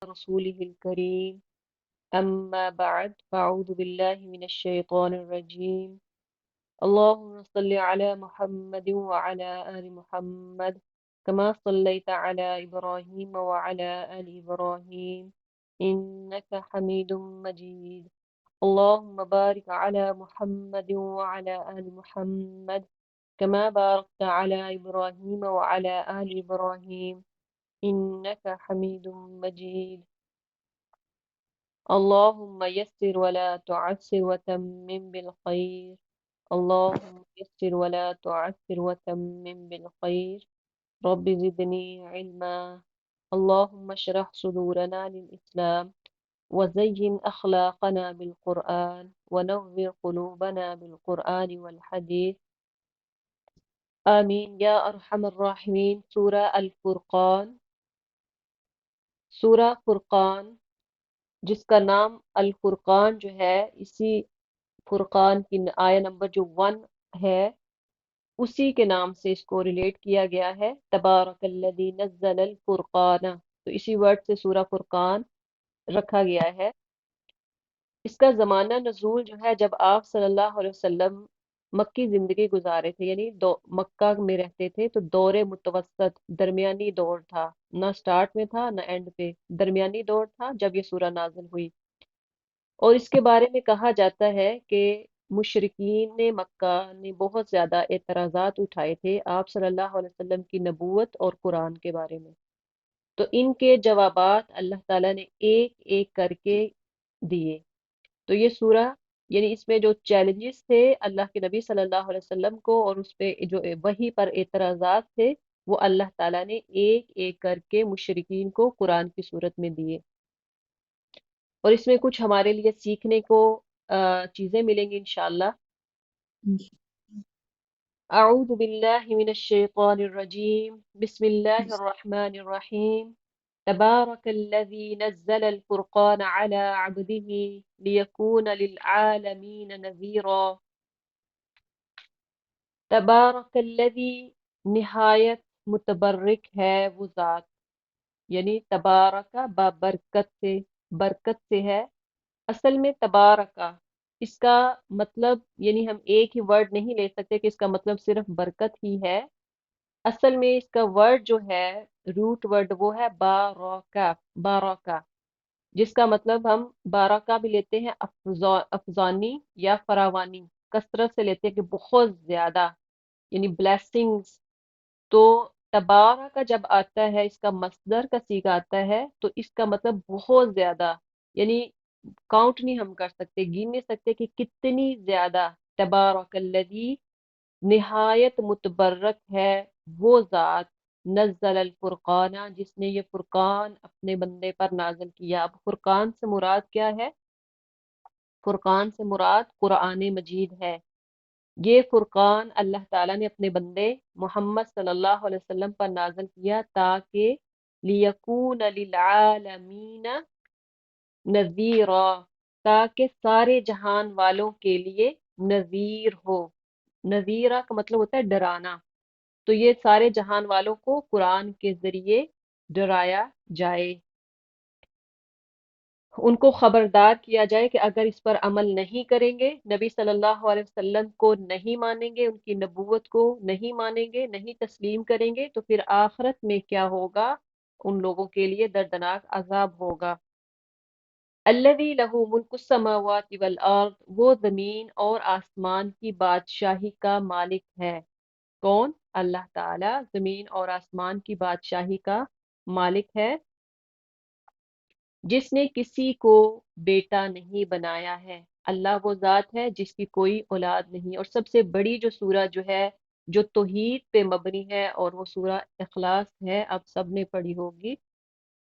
رسوله الكريم أما بعد فأعوذ بالله من الشيطان الرجيم اللهم صل على محمد وعلى آل محمد كما صليت على إبراهيم وعلى آل إبراهيم إنك حميد مجيد اللهم بارك على محمد وعلى آل محمد كما باركت على إبراهيم وعلى آل إبراهيم إنك حميد مجيد اللهم يسر ولا تعسر وتمم بالخير اللهم يسر ولا تعسر وتمم بالخير رب زدني علما اللهم اشرح صدورنا للإسلام وزين أخلاقنا بالقرآن ونور قلوبنا بالقرآن والحديث آمين یا ارحم الراحمین۔ سورہ الفرقان، سورہ فرقان جس کا نام الفرقان جو ہے، اسی فرقان کی آیہ نمبر جو 1 ہے اسی کے نام سے اس کو ریلیٹ کیا گیا ہے۔ تبارک الذی نزل الفرقان، تو اسی ورڈ سے سورہ فرقان رکھا گیا ہے۔ اس کا زمانہ نزول جو ہے، جب آپ صلی اللہ علیہ وسلم مکی زندگی گزارے تھے، یعنی مکہ میں رہتے تھے، تو دور متوسط درمیانی دور تھا، نہ سٹارٹ میں تھا نہ اینڈ پہ، درمیانی دور تھا جب یہ سورہ نازل ہوئی۔ اور اس کے بارے میں کہا جاتا ہے کہ مشرکین نے مکہ نے بہت زیادہ اعتراضات اٹھائے تھے آپ صلی اللہ علیہ وسلم کی نبوت اور قرآن کے بارے میں، تو ان کے جوابات اللہ تعالیٰ نے ایک ایک کر کے دیے۔ تو یہ سورہ، یعنی اس میں جو چیلنجز تھے اللہ کے نبی صلی اللہ علیہ وسلم کو، اور اس پہ جو وحی پر اعتراضات تھے، وہ اللہ تعالیٰ نے ایک ایک کر کے مشرکین کو قرآن کی صورت میں دیے۔ اور اس میں کچھ ہمارے لیے سیکھنے کو چیزیں ملیں گی انشاءاللہ۔ اعوذ باللہ من الشیطان الرجیم، بسم اللہ الرحمن الرحیم۔ تبارک الذی نزل الفرقان على عبده لیکون للعالمین نذیرا۔ تبارک الذی، نہایت متبرک ہے وہ ذات، یعنی تبارک بابرکت سے، برکت سے ہے۔ اصل میں تبارکہ اس کا مطلب، یعنی ہم ایک ہی ورڈ نہیں لے سکتے کہ اس کا مطلب صرف برکت ہی ہے۔ اصل میں اس کا ورڈ جو ہے، روٹ ورڈ، وہ ہے بارکہ، بارکہ، جس کا مطلب ہم بارکہ بھی لیتے ہیں افزانی یا فراوانی، کثرت سے لیتے ہیں کہ بہت زیادہ، یعنی بلیسنگز۔ تو تبارک جب آتا ہے، اس کا مصدر کا صیغہ آتا ہے، تو اس کا مطلب بہت زیادہ، یعنی کاؤنٹ نہیں ہم کر سکتے، گن نہیں سکتے کہ کتنی زیادہ۔ تبارک الذی، نہایت متبرک ہے وہ ذات، نزل الفرقان، جس نے یہ فرقان اپنے بندے پر نازل کیا۔ اب فرقان سے مراد کیا ہے؟ فرقان سے مراد قرآن مجید ہے۔ یہ فرقان اللہ تعالیٰ نے اپنے بندے محمد صلی اللہ علیہ وسلم پر نازل کیا تاکہ لیکون للعالمین نذیرا، تاکہ سارے جہان والوں کے لیے نذیر ہو۔ نذیرہ کا مطلب ہوتا ہے ڈرانا، تو یہ سارے جہان والوں کو قرآن کے ذریعے ڈرایا جائے، ان کو خبردار کیا جائے کہ اگر اس پر عمل نہیں کریں گے، نبی صلی اللہ علیہ وسلم کو نہیں مانیں گے، ان کی نبوت کو نہیں مانیں گے، نہیں تسلیم کریں گے، تو پھر آخرت میں کیا ہوگا؟ ان لوگوں کے لیے دردناک عذاب ہوگا۔ الذی لہ ملک السماوات والارض، وہ زمین اور آسمان کی بادشاہی کا مالک ہے۔ کون؟ اللہ تعالیٰ زمین اور آسمان کی بادشاہی کا مالک ہے، جس نے کسی کو بیٹا نہیں بنایا ہے۔ اللہ وہ ذات ہے جس کی کوئی اولاد نہیں۔ اور سب سے بڑی جو سورہ جو ہے، جو توحید پہ مبنی ہے، اور وہ سورہ اخلاص ہے، اب سب نے پڑھی ہوگی۔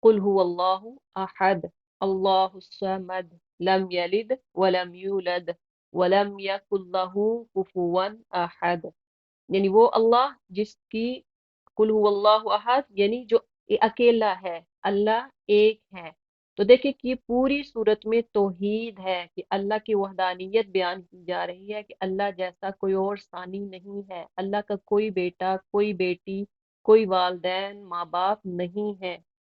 قل هو اللہ احد اللہ الصمد لم یلد ولم یولد ولم یکن له کفوا احد، یعنی وہ اللہ جس کی، قل هو اللہ احد، یعنی جو اکیلا ہے، اللہ ایک ہے۔ تو دیکھیں کہ یہ پوری صورت میں توحید ہے، کہ اللہ کی وحدانیت بیان کی جا رہی ہے، کہ اللہ جیسا کوئی اور ثانی نہیں ہے، اللہ کا کوئی بیٹا، کوئی بیٹی، کوئی والدین، ماں باپ نہیں ہے،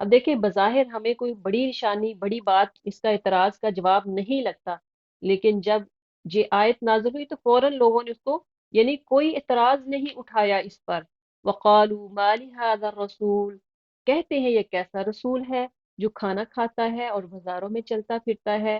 اب دیکھیں بظاہر ہمیں کوئی بڑی نشانی بڑی بات اس کا اعتراض کا جواب نہیں لگتا، لیکن جب یہ آیت نازل ہوئی تو فوراً لوگوں نے اس کو یعنی کوئی اعتراض نہیں اٹھایا اس پر۔ وقالوا ما لهذا الرسول، کہتے ہیں یہ کیسا رسول ہے جو کھانا کھاتا ہے اور بازاروں میں چلتا پھرتا ہے،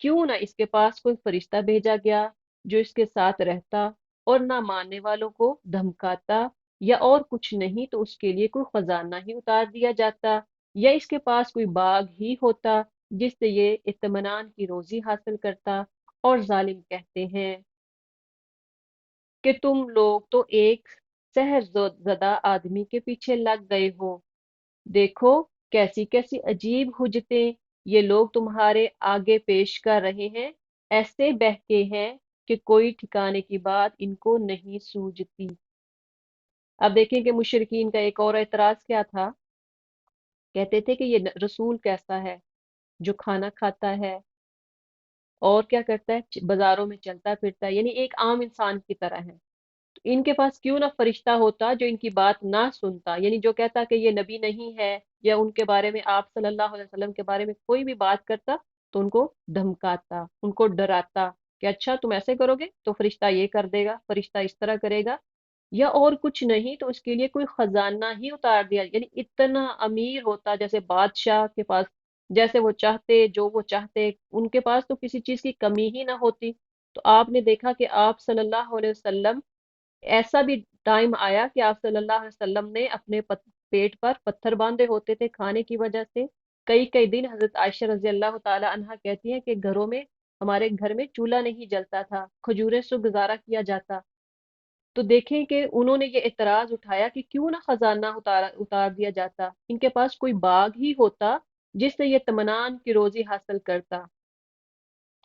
کیوں نہ اس کے پاس کوئی فرشتہ بھیجا گیا جو اس کے ساتھ رہتا اور نہ ماننے والوں کو دھمکاتا، یا اور کچھ نہیں تو اس کے لیے کوئی خزانہ ہی اتار دیا جاتا، یا اس کے پاس کوئی باغ ہی ہوتا جس سے یہ اطمینان کی روزی حاصل کرتا۔ اور ظالم کہتے ہیں کہ تم لوگ تو ایک سحر زدہ آدمی کے پیچھے لگ گئے ہو، دیکھو کیسی کیسی عجیب حجتیں یہ لوگ تمہارے آگے پیش کر رہے ہیں، ایسے بہکے ہیں کہ کوئی ٹھکانے کی بات ان کو نہیں سوجتی۔ اب دیکھیں کہ مشرکین کا ایک اور اعتراض کیا تھا، کہتے تھے کہ یہ رسول کیسا ہے جو کھانا کھاتا ہے اور کیا کرتا ہے، بازاروں میں چلتا پھرتا ہے، یعنی ایک عام انسان کی طرح ہے۔ ان کے پاس کیوں نہ فرشتہ ہوتا جو ان کی بات نہ سنتا، یعنی جو کہتا کہ یہ نبی نہیں ہے، یا ان کے بارے میں آپ صلی اللہ علیہ وسلم کے بارے میں کوئی بھی بات کرتا تو ان کو دھمکاتا، ان کو ڈراتا کہ اچھا تم ایسے کرو گے تو فرشتہ یہ کر دے گا، فرشتہ اس طرح کرے گا، یا اور کچھ نہیں تو اس کے لیے کوئی خزانہ ہی اتار دیا، یعنی اتنا امیر ہوتا جیسے بادشاہ کے پاس جیسے وہ چاہتے جو وہ چاہتے، ان کے پاس تو کسی چیز کی کمی ہی نہ ہوتی۔ تو آپ نے دیکھا کہ آپ صلی اللہ علیہ وسلم ایسا بھی ٹائم آیا کہ آپ صلی اللہ علیہ وسلم نے اپنے پیٹ پر پتھر باندھے ہوتے تھے کھانے کی وجہ سے، کئی کئی دن حضرت عائشہ رضی اللہ تعالی عنہا کہتی ہیں کہ گھروں میں ہمارے گھر میں چولہا نہیں جلتا تھا، کھجوریں سے گزارا کیا جاتا۔ تو دیکھیں کہ انہوں نے یہ اعتراض اٹھایا کہ کیوں نہ خزانہ اتار دیا جاتا، ان کے پاس کوئی باغ ہی ہوتا جس سے یہ تمنان کی روزی حاصل کرتا۔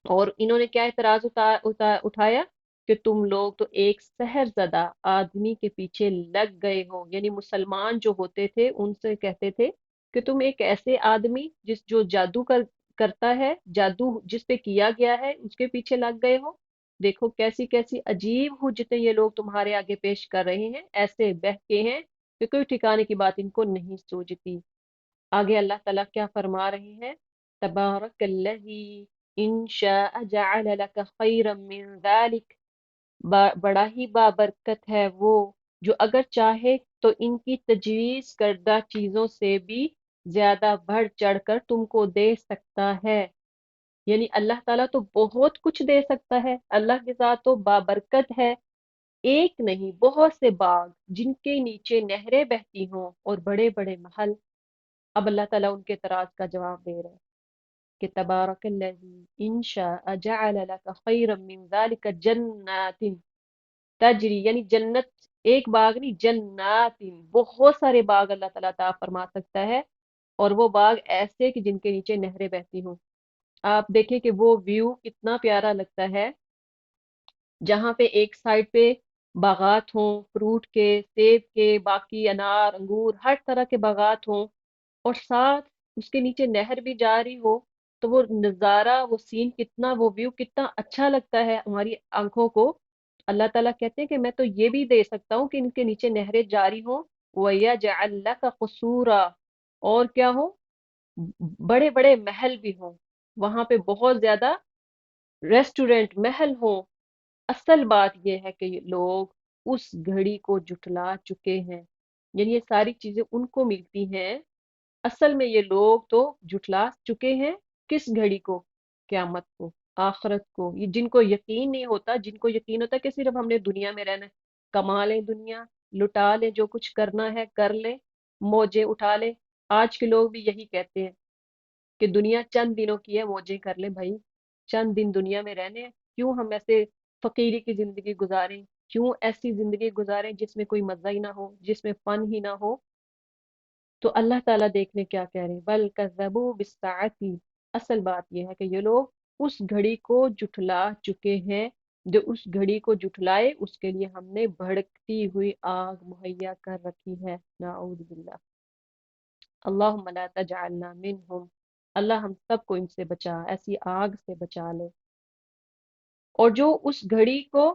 اور انہوں نے کیا اعتراض اٹھایا کہ تم لوگ تو ایک سحر زدہ آدمی کے پیچھے لگ گئے ہو، یعنی مسلمان جو ہوتے تھے ان سے کہتے تھے کہ تم ایک ایسے آدمی جو جادو کرتا ہے، جادو جس پہ کیا گیا ہے اس کے پیچھے لگ گئے ہو، دیکھو کیسی کیسی عجیب حجتیں یہ لوگ تمہارے آگے پیش کر رہے ہیں، ایسے بہکے ہیں کہ کوئی ٹھکانے کی بات ان کو نہیں سوجتی۔ آگے اللہ تعالیٰ کیا فرما رہے ہیں، تبارک الذی ان شاء جعل لك خیرا من ذلك، بڑا ہی بابرکت ہے وہ جو اگر چاہے تو ان کی تجویز کردہ چیزوں سے بھی زیادہ بڑھ چڑھ کر تم کو دے سکتا ہے۔ یعنی اللہ تعالیٰ تو بہت کچھ دے سکتا ہے، اللہ کے ساتھ تو بابرکت ہے، ایک نہیں بہت سے باغ جن کے نیچے نہریں بہتی ہوں اور بڑے بڑے محل۔ اب اللہ تعالیٰ ان کے اعتراض کا جواب دے رہے ہیں کہ تبارک الذی ان شاء جعل لك خیرا من ذلك جنات تجری، یعنی جنت ایک باغ نہیں، جنات بہت سارے باغ اللہ تعالیٰ عطا فرما سکتا ہے، اور وہ باغ ایسے کہ جن کے نیچے نہریں بہتی ہوں۔ آپ دیکھیں کہ وہ ویو کتنا پیارا لگتا ہے، جہاں پہ ایک سائڈ پہ باغات ہوں فروٹ کے، سیب کے، باقی انار انگور ہر طرح کے باغات ہوں، اور ساتھ اس کے نیچے نہر بھی جاری ہو، تو وہ نظارہ وہ سین کتنا وہ ویو کتنا اچھا لگتا ہے ہماری آنکھوں کو۔ اللہ تعالیٰ کہتے ہیں کہ میں تو یہ بھی دے سکتا ہوں کہ ان کے نیچے نہریں جاری ہوں، وَيَجْعَلْ لَكَ قُصُورًا، اور کیا ہو، بڑے بڑے محل بھی ہوں، وہاں پہ بہت زیادہ ریسٹورنٹ محل ہوں۔ اصل بات یہ ہے کہ یہ لوگ اس گھڑی کو جھٹلا چکے ہیں، یعنی یہ ساری چیزیں ان کو ملتی ہیں، اصل میں یہ لوگ تو جھٹلا چکے ہیں کس گھڑی کو، قیامت کو، آخرت کو۔ یہ جن کو یقین نہیں ہوتا، جن کو یقین ہوتا ہے کہ صرف ہم نے دنیا میں رہنا ہے، کما لیں دنیا، لٹا لیں، جو کچھ کرنا ہے کر لیں، موجیں اٹھا لیں۔ آج کے لوگ بھی یہی کہتے ہیں کہ دنیا چند دنوں کی ہے، موجیں کر لیں بھائی، چند دن دنیا میں رہنے ہیں، کیوں ہم ایسے فقیری کی زندگی گزاریں، کیوں ایسی زندگی گزاریں جس میں کوئی مزہ ہی نہ ہو، جس میں فن ہی نہ ہو۔ تو اللہ تعالیٰ دیکھنے کیا کہہ رہے ہیں، بل کذبوا بالساعۃ، اصل بات یہ ہے کہ یہ لوگ اس گھڑی کو جھٹلا چکے ہیں، جو اس گھڑی کو جھٹلائے اس کے لیے ہم نے بھڑکتی ہوئی آگ مہیا کر رکھی ہے، نعوذ باللہ۔ اللہم لا تجعلنا منہم، اللہ ہم سب کو ان سے بچا، ایسی آگ سے بچا لے۔ اور جو اس گھڑی کو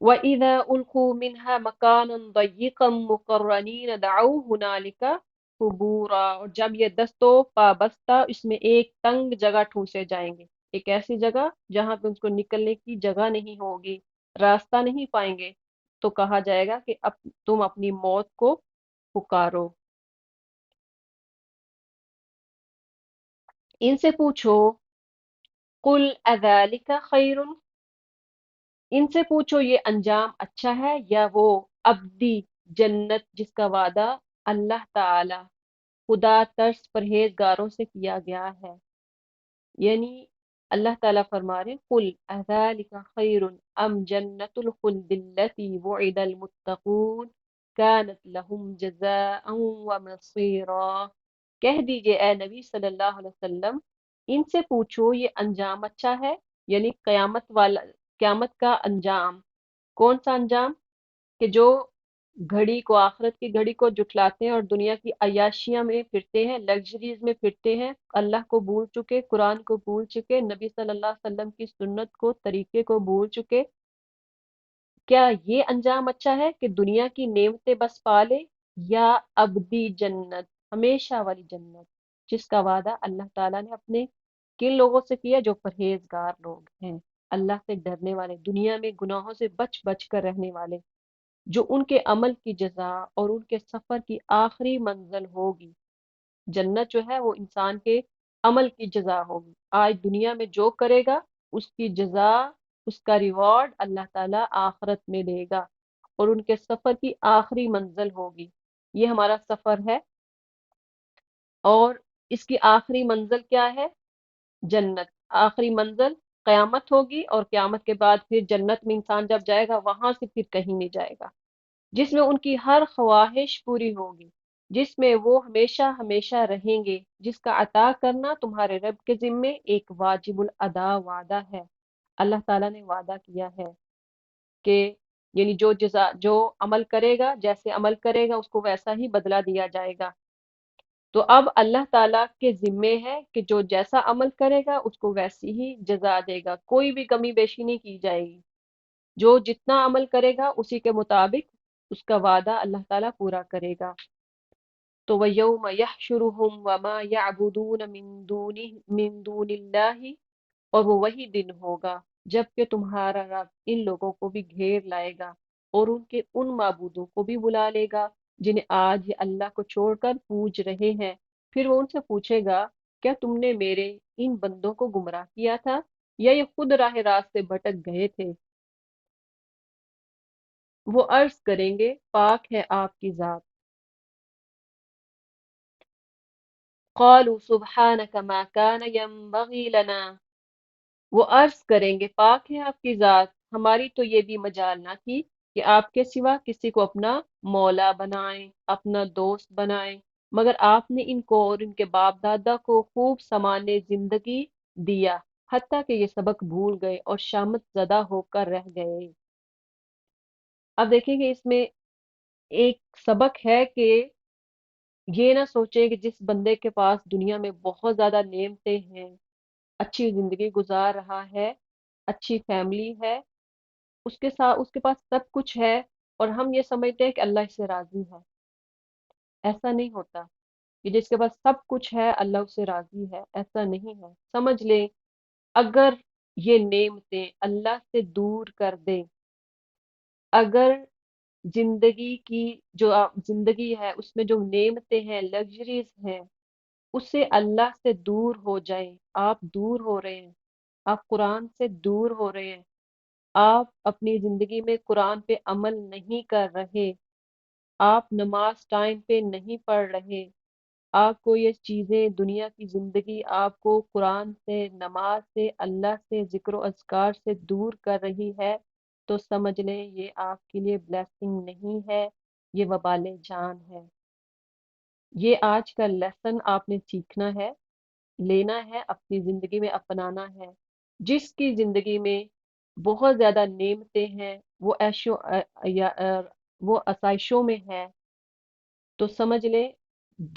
وَإِذَا أُلْقُوا مِنْهَا مَكَانًا ضَيِّقًا مُقَرَّنِينَ دَعَوْا هُنَالِكَ ثُبُورًا، اور جب یہ دستوں پابستہ اس میں ایک تنگ جگہ ٹھونسے جائیں گے، ایک ایسی جگہ جہاں پہ اس کو نکلنے کی جگہ نہیں ہوگی، راستہ نہیں پائیں گے، تو کہا جائے گا کہ اب تم اپنی موت کو پکارو۔ ان سے پوچھو، قُلْ أَذَلِكَ خَيْرٌ، ان سے پوچھو یہ انجام اچھا ہے یا وہ ابدی جنت جس کا وعدہ اللہ تعالی خدا ترس پرہیزگاروں سے کیا گیا ہے۔ یعنی اللہ تعالیٰ فرما رہے قل اذالک خیر ام جنت الخلد التي وعد المتقون كانت لهم جزاء ومصيرا۔ کہہ دیجئے اے نبی صلی اللہ علیہ وسلم، ان سے پوچھو یہ انجام اچھا ہے، یعنی قیامت کا انجام۔ کون سا انجام؟ کہ جو گھڑی کو، آخرت کی گھڑی کو جٹلاتے ہیں اور دنیا کی عیاشیاں میں پھرتے ہیں، لگژریز میں پھرتے ہیں، اللہ کو بھول چکے، قرآن کو بھول چکے، نبی صلی اللہ علیہ وسلم کی سنت کو، طریقے کو بھول چکے۔ کیا یہ انجام اچھا ہے کہ دنیا کی نعمتیں بس پالے، یا ابدی جنت، ہمیشہ والی جنت جس کا وعدہ اللہ تعالیٰ نے اپنے کن لوگوں سے کیا؟ جو پرہیزگار لوگ ہیں، اللہ سے ڈرنے والے، دنیا میں گناہوں سے بچ بچ کر رہنے والے، جو ان کے عمل کی جزا اور ان کے سفر کی آخری منزل ہوگی۔ جنت جو ہے وہ انسان کے عمل کی جزا ہوگی، آج دنیا میں جو کرے گا اس کی جزا، اس کا ریوارڈ اللہ تعالیٰ آخرت میں دے گا، اور ان کے سفر کی آخری منزل ہوگی۔ یہ ہمارا سفر ہے، اور اس کی آخری منزل کیا ہے؟ جنت۔ آخری منزل قیامت ہوگی، اور قیامت کے بعد پھر جنت میں انسان جب جائے گا وہاں سے پھر کہیں نہیں جائے گا، جس میں ان کی ہر خواہش پوری ہوگی، جس میں وہ ہمیشہ ہمیشہ رہیں گے، جس کا عطا کرنا تمہارے رب کے ذمے ایک واجب الادا وعدہ ہے۔ اللہ تعالیٰ نے وعدہ کیا ہے کہ یعنی جو جزا، جو عمل کرے گا، جیسے عمل کرے گا اس کو ویسا ہی بدلہ دیا جائے گا۔ تو اب اللہ تعالیٰ کے ذمے ہے کہ جو جیسا عمل کرے گا اس کو ویسی ہی جزا دے گا، کوئی بھی کمی بیشی نہیں کی جائے گی۔ جو جتنا عمل کرے گا اسی کے مطابق اس کا وعدہ اللہ تعالیٰ پورا کرے گا۔ تو وَيَوْمَ يَحْشُرُهُمْ وَمَا يَعْبُدُونَ مِن دُونِ اللَّهِ، اور وہ وہی دن ہوگا جب کہ تمہارا رب ان لوگوں کو بھی گھیر لائے گا اور ان کے ان معبودوں کو بھی بلا لے گا جنہیں آج یہ اللہ کو چھوڑ کر پوج رہے ہیں۔ پھر وہ ان سے پوچھے گا کیا تم نے میرے ان بندوں کو گمراہ کیا تھا، یا یہ خود راہ راست سے بھٹک گئے تھے؟ وہ عرض کریں گے پاک ہے آپ کی ذات۔ قالوا سبحانك ما كان ينبغي لنا، وہ عرض کریں گے پاک ہے آپ کی ذات، ہماری تو یہ بھی مجال نہ تھی کہ آپ کے سوا کسی کو اپنا مولا بنائیں، اپنا دوست بنائیں، مگر آپ نے ان کو اور ان کے باپ دادا کو خوب سامان زندگی دیا، حتیٰ کہ یہ سبق بھول گئے اور شامت زدہ ہو کر رہ گئے۔ اب دیکھیں گے اس میں ایک سبق ہے کہ یہ نہ سوچیں کہ جس بندے کے پاس دنیا میں بہت زیادہ نعمتیں ہیں، اچھی زندگی گزار رہا ہے، اچھی فیملی ہے، اس کے ساتھ اس کے پاس سب کچھ ہے، اور ہم یہ سمجھتے ہیں کہ اللہ اس سے راضی ہے۔ ایسا نہیں ہوتا کہ جس کے پاس سب کچھ ہے اللہ اس سے راضی ہے، ایسا نہیں ہے۔ سمجھ لیں اگر یہ نعمتیں اللہ سے دور کر دیں، اگر زندگی کی جو زندگی ہے اس میں جو نعمتیں ہیں، لگژریز ہیں، اس سے اللہ سے دور ہو جائیں۔ آپ دور ہو رہے ہیں، آپ قرآن سے دور ہو رہے ہیں، آپ اپنی زندگی میں قرآن پہ عمل نہیں کر رہے، آپ نماز ٹائم پہ نہیں پڑھ رہے، آپ کو یہ چیزیں دنیا کی زندگی آپ کو قرآن سے، نماز سے، اللہ سے، ذکر و اذکار سے دور کر رہی ہے، تو سمجھ لیں یہ آپ کے لیے بلیسنگ نہیں ہے، یہ وبال جان ہے۔ یہ آج کا لیسن آپ نے سیکھنا ہے، لینا ہے، اپنی زندگی میں اپنانا ہے۔ جس کی زندگی میں بہت زیادہ نعمتیں ہیں، وہ عیشو وہ آسائشوں میں ہے، تو سمجھ لیں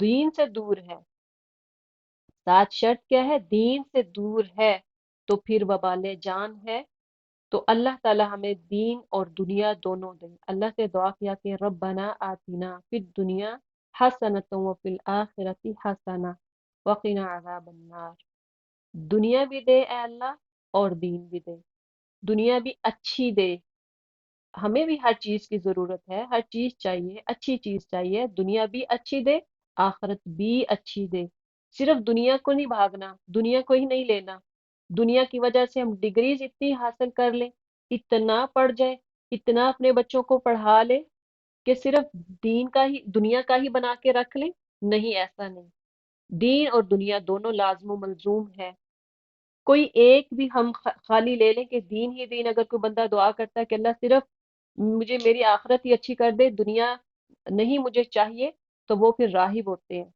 دین سے دور ہے۔ ساتھ شرط کیا ہے؟ دین سے دور ہے، تو پھر وبال جان ہے۔ تو اللہ تعالی ہمیں دین اور دنیا دونوں دے۔ اللہ سے دعا کیا کہ ربنا آتنا فی الدنیا حسنۃ وفی الآخرۃ حسنہ وقنا عذاب النار۔ دنیا بھی دے اے اللہ اور دین بھی دے، دنیا بھی اچھی دے۔ ہمیں بھی ہر چیز کی ضرورت ہے، ہر چیز چاہیے، اچھی چیز چاہیے، دنیا بھی اچھی دے، آخرت بھی اچھی دے۔ صرف دنیا کو نہیں بھاگنا، دنیا کو ہی نہیں لینا۔ دنیا کی وجہ سے ہم ڈگریز اتنی حاصل کر لیں، اتنا پڑھ جائے، اتنا اپنے بچوں کو پڑھا لے کہ صرف دین کا ہی، دنیا کا ہی بنا کے رکھ لیں۔ نہیں، ایسا نہیں۔ دین اور دنیا دونوں لازم و ملزوم ہے۔ کوئی ایک بھی ہم خالی لے لیں کہ دین ہی دین، اگر کوئی بندہ دعا کرتا ہے کہ اللہ صرف مجھے میری آخرت ہی اچھی کر دے، دنیا نہیں مجھے چاہیے، تو وہ پھر راہب ہوتے ہیں۔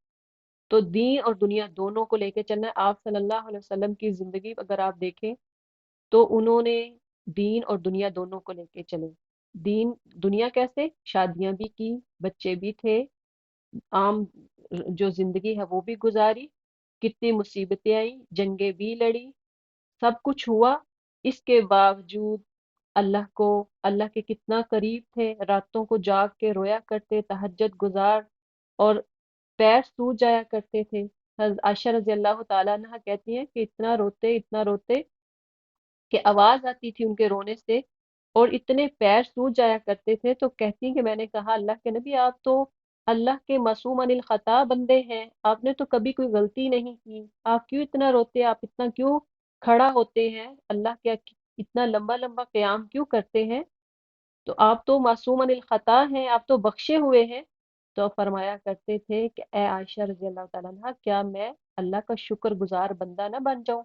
تو دین اور دنیا دونوں کو لے کے چلنا ہے۔ آپ صلی اللہ علیہ وسلم کی زندگی اگر آپ دیکھیں تو انہوں نے دین اور دنیا دونوں کو لے کے چلے۔ دین دنیا کیسے؟ شادیاں بھی کی، بچے بھی تھے، عام جو زندگی ہے وہ بھی گزاری، کتنی مصیبتیں آئیں، جنگیں بھی لڑی، سب کچھ ہوا، اس کے باوجود اللہ کے کتنا قریب تھے، راتوں کو جاگ کے رویا کرتے، تہجد گزار، اور پیر سوج جایا کرتے تھے۔ حضرت عائشہ رضی اللہ تعالیٰ عنہ کہتی ہیں کہ اتنا روتے کہ آواز آتی تھی ان کے رونے سے، اور اتنے پیر سوج جایا کرتے تھے۔ تو کہتی ہیں کہ میں نے کہا اللہ کے نبی، آپ تو اللہ کے معصوم عن الخطا بندے ہیں، آپ نے تو کبھی کوئی غلطی نہیں کی، آپ کیوں اتنا روتے، آپ اتنا کیوں کھڑا ہوتے ہیں، اللہ کے اتنا لمبا لمبا قیام کیوں کرتے ہیں؟ تو آپ تو معصوم عن الخطا ہیں، آپ تو بخشے ہوئے ہیں۔ تو فرمایا کرتے تھے کہ اے عائشہ رضی اللہ تعالیٰ عنہ، کیا میں اللہ کا شکر گزار بندہ نہ بن جاؤں؟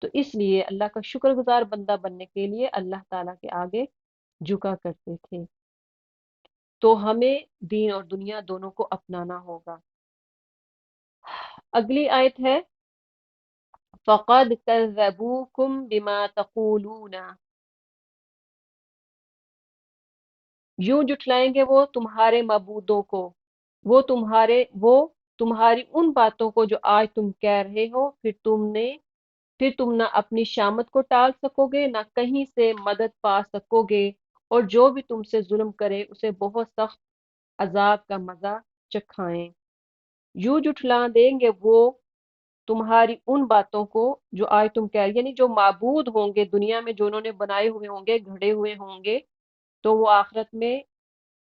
تو اس لیے اللہ کا شکر گزار بندہ بننے کے لیے اللہ تعالیٰ کے آگے جھکا کرتے تھے۔ تو ہمیں دین اور دنیا دونوں کو اپنانا ہوگا۔ اگلی آیت ہے فَقَدْ كَذَّبُوكُمْ بِمَا تَقُولُونَ، یوں جٹلائیں گے وہ تمہارے معبودوں کو، وہ تمہاری ان باتوں کو جو آج تم کہہ رہے ہو، پھر تم نہ اپنی شامت کو ٹال سکو گے، نہ کہیں سے مدد پا سکو گے، اور جو بھی تم سے ظلم کرے اسے بہت سخت عذاب کا مزہ چکھائیں۔ یوں جٹلا دیں گے وہ تمہاری ان باتوں کو جو آج تم کہہ رہے، یعنی جو معبود ہوں گے دنیا میں، جو انہوں نے بنائے ہوئے ہوں گے، گھڑے ہوئے ہوں گے، تو وہ آخرت میں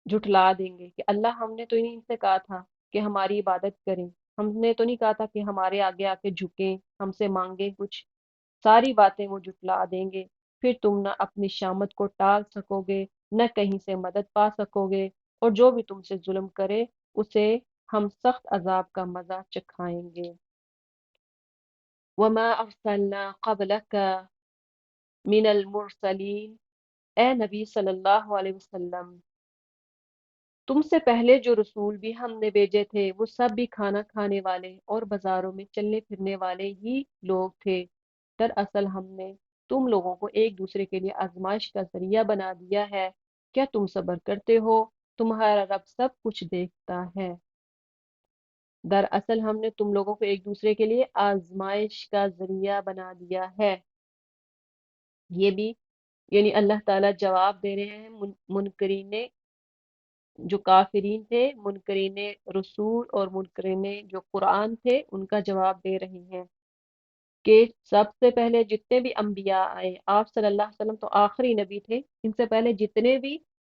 جھٹلا دیں گے کہ اللہ ہم نے تو انہیں سے کہا تھا کہ ہماری عبادت کریں، ہم نے تو نہیں کہا تھا کہ ہمارے آگے آ کے جھکیں، ہم سے مانگیں کچھ۔ ساری باتیں وہ جھٹلا دیں گے، پھر تم نہ اپنی شامت کو ٹال سکو گے، نہ کہیں سے مدد پا سکو گے، اور جو بھی تم سے ظلم کرے اسے ہم سخت عذاب کا مزہ چکھائیں گے۔ وما ارسلنا قبلک من المرسلین، اے نبی صلی اللہ علیہ وسلم، تم سے پہلے جو رسول بھی ہم نے بھیجے تھے وہ سب بھی کھانا کھانے والے اور بازاروں میں چلنے پھرنے والے ہی لوگ تھے۔ دراصل ہم نے تم لوگوں کو ایک دوسرے کے لیے آزمائش کا ذریعہ بنا دیا ہے، کیا تم صبر کرتے ہو؟ تمہارا رب سب کچھ دیکھتا ہے۔ دراصل ہم نے تم لوگوں کو ایک دوسرے کے لیے آزمائش کا ذریعہ بنا دیا ہے۔ یہ بھی یعنی اللہ تعالیٰ جواب دے رہے ہیں منکرین، جو کافرین تھے، منکرین رسول اور منکرین جو قرآن تھے، ان کا جواب دے رہے ہیں کہ سب سے پہلے جتنے بھی انبیاء آئے، آپ صلی اللہ علیہ وسلم تو آخری نبی تھے، ان سے پہلے جتنے بھی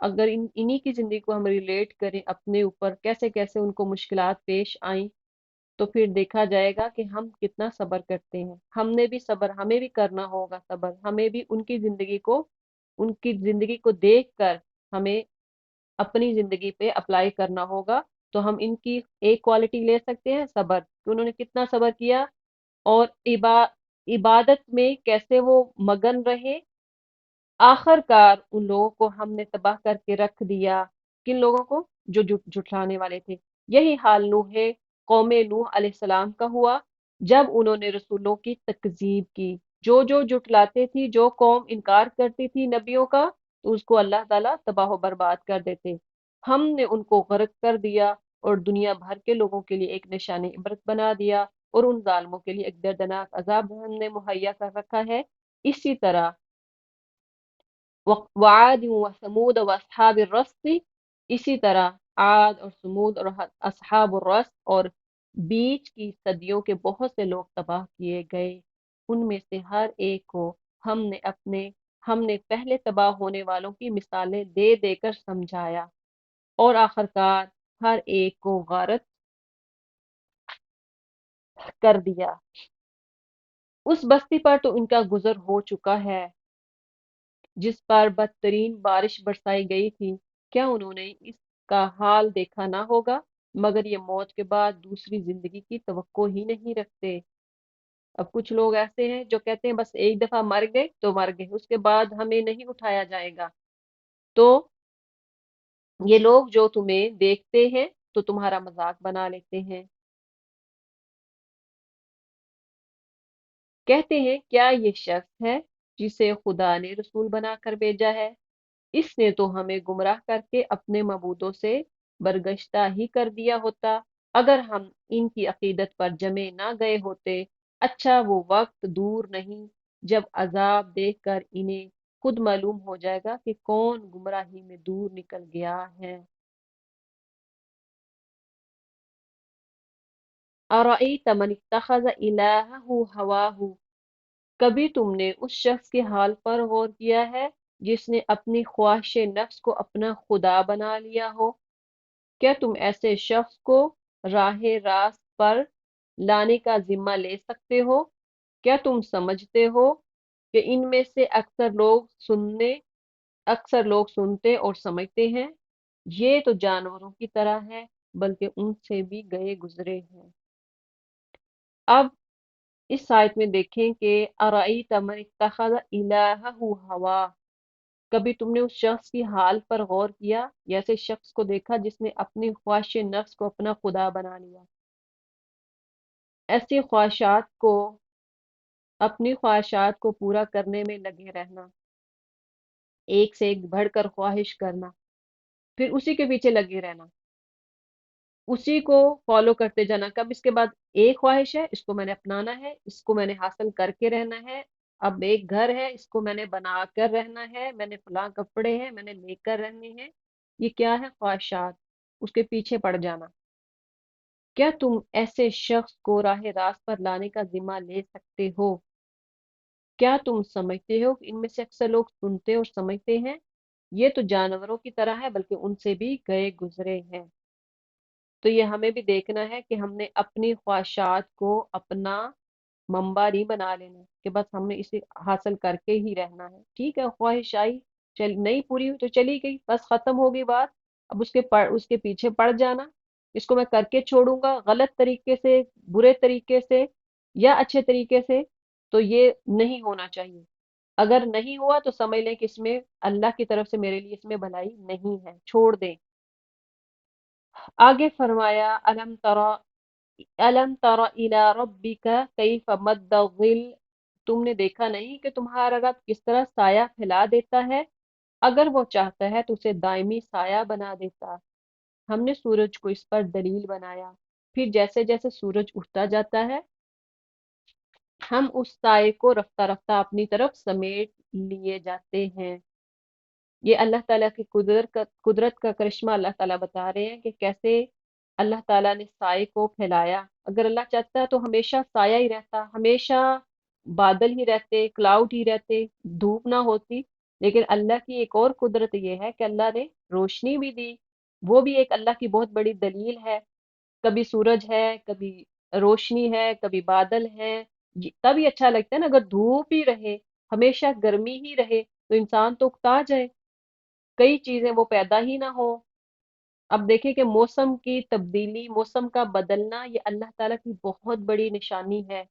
اگر انہی کی زندگی کو ہم ریلیٹ کریں اپنے اوپر، کیسے کیسے ان کو مشکلات پیش آئیں، تو پھر دیکھا جائے گا کہ ہم کتنا صبر کرتے ہیں۔ ہم نے بھی صبر، ہمیں بھی کرنا ہوگا صبر، ہمیں بھی ان کی زندگی کو دیکھ کر ہمیں اپنی زندگی پہ اپلائی کرنا ہوگا۔ تو ہم ان کی ایک کوالٹی لے سکتے ہیں صبر، کہ انہوں نے کتنا صبر کیا، اور عبادت میں کیسے وہ مگن رہے۔ آخر کار ان لوگوں کو ہم نے تباہ کر کے رکھ دیا، کن لوگوں کو؟ جو جھٹلانے والے تھے۔ یہی حال قوم نوح علیہ السلام کا ہوا، جب انہوں نے رسولوں کی تکذیب کی۔ جو جھٹلاتے تھی، جو قوم انکار کرتی تھی نبیوں کا، تو اس کو اللہ تعالیٰ تباہ و برباد کر دیتے۔ ہم نے ان کو غرق کر دیا، اور دنیا بھر کے لوگوں کے لیے ایک نشان عبرت بنا دیا، اور ان ظالموں کے لیے ایک دردناک عذاب ہم نے مہیا کر رکھا ہے۔ اسی طرح وعاد و ثمود و اصحاب الرس، اسی طرح عاد اور سمود اور اصحاب الرس اور بیچ کی صدیوں کے بہت سے لوگ تباہ کیے گئے۔ ان میں سے ہر ایک کو ہم ہم نے پہلے تباہ ہونے والوں کی مثالیں دے دے کر سمجھایا، اور آخرکار ہر ایک کو غارت کر دیا۔ اس بستی پر تو ان کا گزر ہو چکا ہے جس پر بدترین بارش برسائی گئی تھی۔ کیا انہوں نے اس کا حال دیکھا نہ ہوگا؟ مگر یہ موت کے بعد دوسری زندگی کی توقع ہی نہیں رکھتے۔ اب کچھ لوگ ایسے ہیں جو کہتے ہیں بس ایک دفعہ مر گئے تو مر گئے، اس کے بعد ہمیں نہیں اٹھایا جائے گا۔ تو یہ لوگ جو تمہیں دیکھتے ہیں تو تمہارا مذاق بنا لیتے ہیں، کہتے ہیں کیا یہ شخص ہے جسے خدا نے رسول بنا کر بھیجا ہے؟ اس نے تو ہمیں گمراہ کر کے اپنے معبودوں سے برگشتہ ہی کر دیا ہوتا، اگر ہم ان کی عقیدت پر جمے نہ گئے ہوتے۔ اچھا وہ وقت دور نہیں جب عذاب دیکھ کر انہیں خود معلوم ہو جائے گا کہ کون گمراہی میں دور نکل گیا ہے۔ اَرَأَيْتَ مَنِ اتَّخَذَ إِلَٰهَهُ هَوَاهُ، کبھی تم نے اس شخص کے حال پر غور کیا ہے جس نے اپنی خواہش نفس کو اپنا خدا بنا لیا ہو؟ کیا تم ایسے شخص کو راہ راست پر لانے کا ذمہ لے سکتے ہو؟ کیا تم سمجھتے ہو کہ ان میں سے اکثر لوگ سنتے اور سمجھتے ہیں؟ یہ تو جانوروں کی طرح ہے، بلکہ ان سے بھی گئے گزرے ہیں۔ اب اس آیت میں دیکھیں کہ ارأیت من اتخذ الہہ ہوا، کبھی تم نے اس شخص کی حال پر غور کیا، یا ایسے شخص کو دیکھا جس نے اپنی خواہش نفس کو اپنا خدا بنا لیا؟ ایسی اپنی خواہشات کو پورا کرنے میں لگے رہنا، ایک سے ایک بڑھ کر خواہش کرنا، پھر اسی کے پیچھے لگے رہنا، اسی کو فالو کرتے جانا۔ کب اس کے بعد ایک خواہش ہے، اس کو میں نے اپنانا ہے، اس کو میں نے حاصل کر کے رہنا ہے۔ اب ایک گھر ہے، اس کو میں نے بنا کر رہنا ہے، میں نے فلاں کپڑے ہیں میں نے لے کر رہنے ہیں۔ یہ کیا ہے؟ خواہشات، اس کے پیچھے پڑ جانا۔ کیا تم ایسے شخص کو راہ راست پر لانے کا ذمہ لے سکتے ہو؟ کیا تم سمجھتے ہو کہ ان میں سے اکثر لوگ سنتے اور سمجھتے ہیں؟ یہ تو جانوروں کی طرح ہے، بلکہ ان سے بھی گئے گزرے ہیں۔ تو یہ ہمیں بھی دیکھنا ہے کہ ہم نے اپنی خواہشات کو اپنا منبع نہیں بنا لینا کہ بس ہم نے اسے حاصل کر کے ہی رہنا ہے۔ ٹھیک ہے، خواہش آئی، نہیں پوری ہوئی تو چلی گئی، بس ختم ہو گئی بات۔ اب اس کے پیچھے پڑ جانا، اس کو میں کر کے چھوڑوں گا غلط طریقے سے، برے طریقے سے یا اچھے طریقے سے، تو یہ نہیں ہونا چاہیے۔ اگر نہیں ہوا تو سمجھ لیں کہ اس میں اللہ کی طرف سے میرے لیے اس میں بھلائی نہیں ہے، چھوڑ دیں۔ آگے فرمایا الم تر الی ربک کیف مد الظل، تم نے دیکھا نہیں کہ تمہارا رب کس طرح سایہ پھیلا دیتا ہے؟ اگر وہ چاہتا ہے تو اسے دائمی سایہ بنا دیتا۔ ہم نے سورج کو اس پر دلیل بنایا، پھر جیسے جیسے سورج اٹھتا جاتا ہے ہم اس سائے کو رفتہ رفتہ اپنی طرف سمیٹ لیے جاتے ہیں۔ یہ اللہ تعالیٰ کی قدرت کا کرشمہ اللہ تعالیٰ بتا رہے ہیں کہ کیسے اللہ تعالیٰ نے سائے کو پھیلایا۔ اگر اللہ چاہتا ہے تو ہمیشہ سایہ ہی رہتا، ہمیشہ بادل ہی رہتے، کلاؤڈ ہی رہتے، دھوپ نہ ہوتی۔ لیکن اللہ کی ایک اور قدرت یہ ہے کہ اللہ نے روشنی بھی دی، وہ بھی ایک اللہ کی بہت بڑی دلیل ہے۔ کبھی سورج ہے، کبھی روشنی ہے، کبھی بادل ہے، تب یہ اچھا لگتا ہے نا۔ اگر دھوپ ہی رہے، ہمیشہ گرمی ہی رہے، تو انسان تو اکتا جائے، کئی چیزیں وہ پیدا ہی نہ ہو۔ اب دیکھیں کہ موسم کی تبدیلی، موسم کا بدلنا، یہ اللہ تعالیٰ کی بہت بڑی نشانی ہے،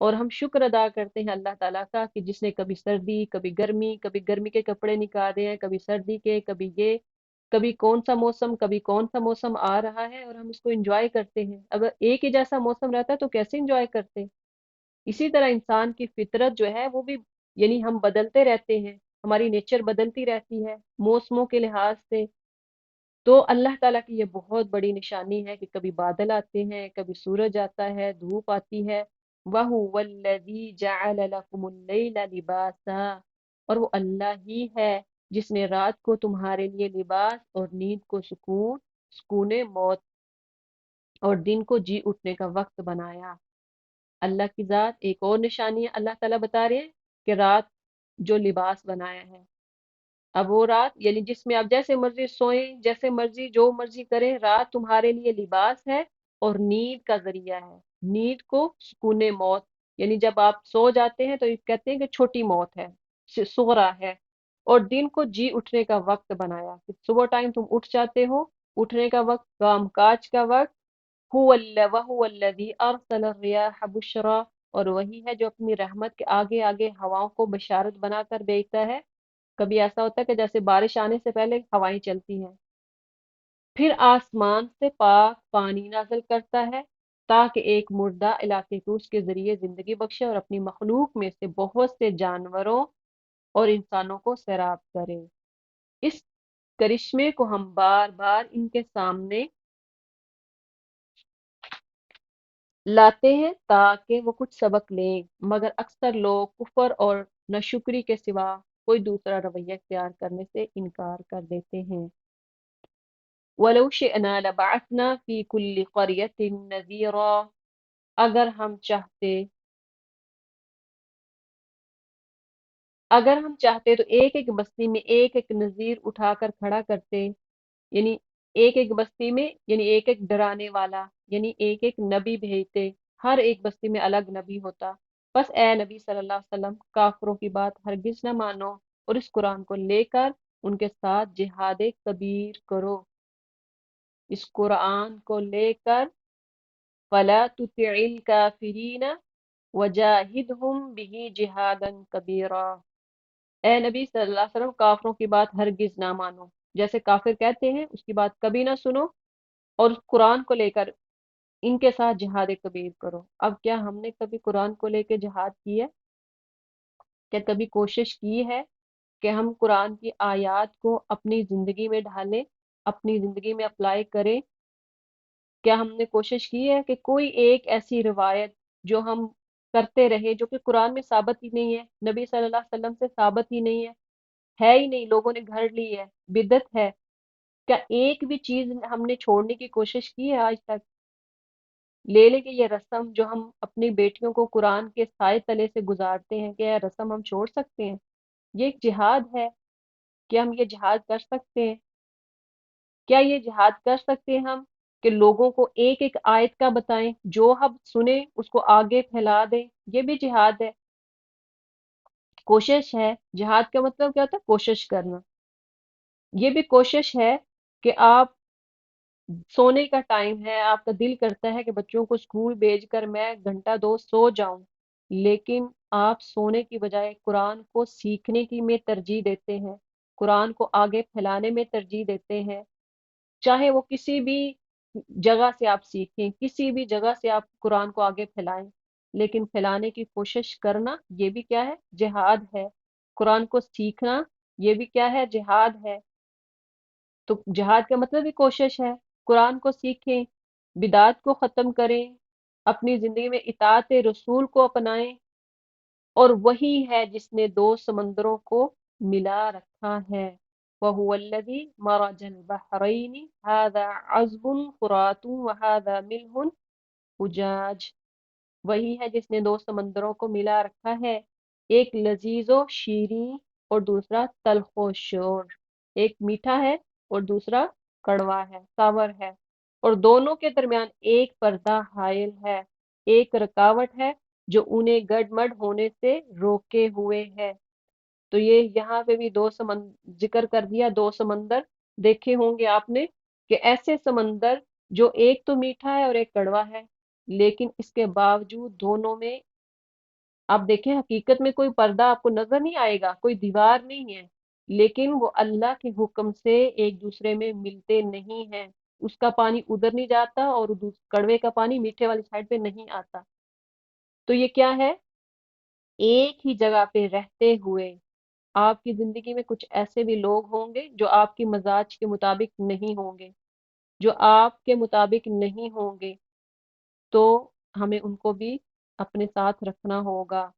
اور ہم شکر ادا کرتے ہیں اللہ تعالیٰ کا کہ جس نے کبھی سردی، کبھی گرمی کے کپڑے نکالے ہیں، کبھی سردی کے، کبھی یہ، کبھی کون سا موسم، کبھی کون سا موسم آ رہا ہے، اور ہم اس کو انجوائے کرتے ہیں۔ اگر ایک ہی جیسا موسم رہتا ہے تو کیسے انجوائے کرتے؟ اسی طرح انسان کی فطرت جو ہے وہ بھی، یعنی ہم بدلتے رہتے ہیں، ہماری نیچر بدلتی رہتی ہے موسموں کے لحاظ سے۔ تو اللہ تعالیٰ کی یہ بہت بڑی نشانی ہے کہ کبھی بادل آتے ہیں، کبھی سورج آتا ہے، دھوپ آتی ہے۔ وَهُوَ الَّذِي جَعَلَ لَكُمُ اللَّيْلَ لِبَاسًا، اور وہ اللہ ہی ہے جس نے رات کو تمہارے لیے لباس اور نیند کو سکون، سکون موت، اور دن کو جی اٹھنے کا وقت بنایا۔ اللہ کی ذات ایک اور نشانی ہے، اللہ تعالیٰ بتا رہے ہیں کہ رات جو لباس بنایا ہے۔ اب وہ رات یعنی جس میں آپ جیسے مرضی سوئیں، جیسے مرضی جو مرضی کریں، رات تمہارے لیے لباس ہے اور نیند کا ذریعہ ہے۔ نیند کو سکون موت، یعنی جب آپ سو جاتے ہیں تو یہ کہتے ہیں کہ چھوٹی موت ہے، صغرا ہے۔ اور دن کو جی اٹھنے کا وقت بنایا، کہ صبح ٹائم تم اٹھ جاتے ہو، اٹھنے کا وقت، کام کاج کا وقت۔ وَهُوَ الَّذِي أَرْسَلَ الرِّيَاحَ بُشْرًا، اور وہی ہے جو اپنی رحمت کے آگے آگے ہواؤں کو بشارت بنا کر بھیجتا ہے۔ کبھی ایسا ہوتا ہے کہ جیسے بارش آنے سے پہلے ہوائیں چلتی ہیں، پھر آسمان سے پاک پانی نازل کرتا ہے تاکہ ایک مردہ علاقے کو اس کے ذریعے زندگی بخشے، اور اپنی مخلوق میں سے بہت سے جانوروں اور انسانوں کو سیراب کرے۔ اس کرشمے کو ہم بار بار ان کے سامنے لاتے ہیں تاکہ وہ کچھ سبق لیں، مگر اکثر لوگ کفر اور ناشکری کے سوا کوئی دوسرا رویہ اختیار کرنے سے انکار کر دیتے ہیں۔ وَلَوْ شِئْنَا لَبَعَثْنَا فِي كُلِّ قَرْيَةٍ نَذِيرًا، اگر ہم چاہتے تو ایک ایک بستی میں ایک ایک نذیر اٹھا کر کھڑا کرتے، یعنی ایک ایک بستی میں، یعنی ایک ایک ڈرانے والا، یعنی ایک ایک نبی بھیجتے، ہر ایک بستی میں الگ نبی ہوتا۔ بس اے نبی صلی اللہ علیہ وسلم، کافروں کی بات ہرگز نہ مانو، اور اس قرآن کو لے کر ان کے ساتھ جہاد کبیر کرو۔ اس قرآن کو لے کر فَلَا تُطِعِ الْكَافِرِينَ وَجَاهِدْهُمْ بِهِ جِهَادًا كَبِيرًا، اے نبی صلی اللہ علیہ وسلم کافروں کی بات ہرگز نہ مانو، جیسے کافر کہتے ہیں اس کی بات کبھی نہ سنو، اور اس قرآن کو لے کر ان کے ساتھ جہاد کبیر کرو۔ اب کیا ہم نے کبھی قرآن کو لے کے جہاد کی ہے؟ کیا کبھی کوشش کی ہے کہ ہم قرآن کی آیات کو اپنی زندگی میں ڈھالیں، اپنی زندگی میں اپلائی کریں؟ کیا ہم نے کوشش کی ہے کہ کوئی ایک ایسی روایت جو ہم کرتے رہے، جو کہ قرآن میں ثابت ہی نہیں ہے، نبی صلی اللہ علیہ وسلم سے ثابت ہی نہیں ہے ہی نہیں، لوگوں نے گھڑ لی ہے، بدعت ہے، کیا ایک بھی چیز ہم نے چھوڑنے کی کوشش کی ہے آج تک؟ لے لے کے یہ رسم جو ہم اپنی بیٹیوں کو قرآن کے سائے تلے سے گزارتے ہیں، کیا یہ رسم ہم چھوڑ سکتے ہیں؟ یہ ایک جہاد ہے، کیا ہم یہ جہاد کر سکتے ہیں؟ کیا یہ جہاد کر سکتے ہیں ہم کہ لوگوں کو ایک ایک آیت کا بتائیں، جو ہم سنیں اس کو آگے پھیلا دیں؟ یہ بھی جہاد ہے، کوشش ہے۔ جہاد کا مطلب کیا ہوتا ہے؟ کوشش کرنا۔ یہ بھی کوشش ہے کہ آپ سونے کا ٹائم ہے، آپ کا دل کرتا ہے کہ بچوں کو اسکول بھیج کر میں گھنٹہ دو سو جاؤں، لیکن آپ سونے کی بجائے قرآن کو سیکھنے کی میں ترجیح دیتے ہیں، قرآن کو آگے پھیلانے میں ترجیح دیتے ہیں، چاہے وہ کسی بھی جگہ سے آپ سیکھیں، کسی بھی جگہ سے آپ قرآن کو آگے پھیلائیں، لیکن پھیلانے کی کوشش کرنا یہ بھی کیا ہے؟ جہاد ہے۔ قرآن کو سیکھنا یہ بھی کیا ہے؟ جہاد ہے۔ تو جہاد کا مطلب بھی کوشش ہے۔ قرآن کو سیکھیں، بدعات کو ختم کریں، اپنی زندگی میں اطاعت رسول کو اپنائیں، اور وہی ہے جس نے دو سمندروں کو ملا رکھا ہے۔ وَهُوَ الَّذِي مَرَجَ الْبَحْرَيْنِ هَذَا عَذْبٌ فُرَاتٌ وَهَذَا مِلْحٌ أُجَاجٌ، وہی ہے جس نے دو سمندروں کو ملا رکھا ہے، ایک لذیذ و شیریں اور دوسرا تلخ شور، ایک میٹھا ہے اور دوسرا کڑوا ہے، ساور ہے، اور دونوں کے درمیان ایک پردہ حائل ہے، ایک رکاوٹ ہے جو انہیں گڈ ہونے سے روکے ہوئے ہے۔ تو یہ یہاں پہ بھی ذکر کر دیا، دو سمندر دیکھے ہوں گے آپ نے، کہ ایسے سمندر جو ایک تو میٹھا ہے اور ایک کڑوا ہے، لیکن اس کے باوجود دونوں میں آپ دیکھیں حقیقت میں کوئی پردہ آپ کو نظر نہیں آئے گا، کوئی دیوار نہیں ہے، لیکن وہ اللہ کے حکم سے ایک دوسرے میں ملتے نہیں ہیں، اس کا پانی ادھر نہیں جاتا اور کڑوے کا پانی میٹھے والی سائڈ پہ نہیں آتا۔ تو یہ کیا ہے؟ ایک ہی جگہ پہ رہتے ہوئے آپ کی زندگی میں کچھ ایسے بھی لوگ ہوں گے جو آپ کی مزاج کے مطابق نہیں ہوں گے، جو آپ کے مطابق نہیں ہوں گے، تو ہمیں ان کو بھی اپنے ساتھ رکھنا ہوگا۔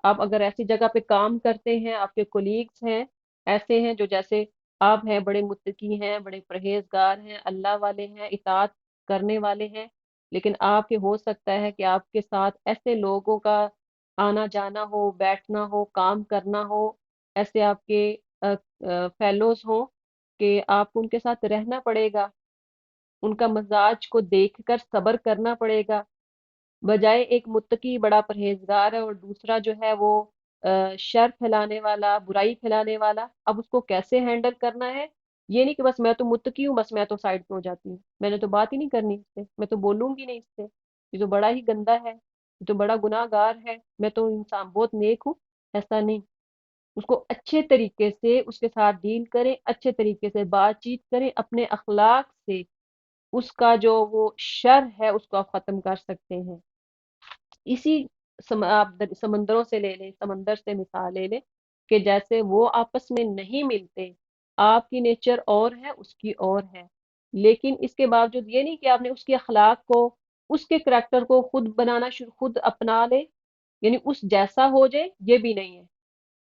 آپ اگر ایسی جگہ پہ کام کرتے ہیں، آپ کے کولیگز ہیں، ایسے ہیں جو جیسے آپ ہیں، بڑے متقی ہیں، بڑے پرہیزگار ہیں، اللہ والے ہیں، اطاعت کرنے والے ہیں، لیکن آپ کے ہو سکتا ہے کہ آپ کے ساتھ ایسے لوگوں کا آنا جانا ہو، بیٹھنا ہو، کام کرنا ہو، ایسے آپ کے فیلوز ہوں کہ آپ کو ان کے ساتھ رہنا پڑے گا، ان کا مزاج کو دیکھ کر صبر کرنا پڑے گا، بجائے ایک متقی بڑا پرہیزگار ہے اور دوسرا جو ہے وہ شر پھیلانے والا، برائی پھیلانے والا، اب اس کو کیسے ہینڈل کرنا ہے؟ یہ نہیں کہ بس میں تو متقی ہوں، بس میں تو سائڈ پہ ہو جاتی ہوں، میں نے تو بات ہی نہیں کرنی اس سے، میں تو بولوں گی نہیں اس سے، یہ تو بڑا ہی گندا ہے، یہ تو بڑا گناہ گار ہے، میں تو انسان بہت نیک ہوں۔ ایسا نہیں، اس کو اچھے طریقے سے اس کے ساتھ ڈیل کریں، اچھے طریقے سے بات چیت کریں، اپنے اخلاق سے اس کا جو وہ شر ہے اس کو آپ ختم کر سکتے ہیں۔ اسی آپ سمندروں سے لے لیں، سمندر سے مثال لے لیں کہ جیسے وہ آپس میں نہیں ملتے، آپ کی نیچر اور ہے، اس کی اور ہے، لیکن اس کے باوجود یہ نہیں کہ آپ نے اس کے اخلاق کو، اس کے کریکٹر کو خود بنانا شروع، خود اپنا لے، یعنی اس جیسا ہو جائے، یہ بھی نہیں ہے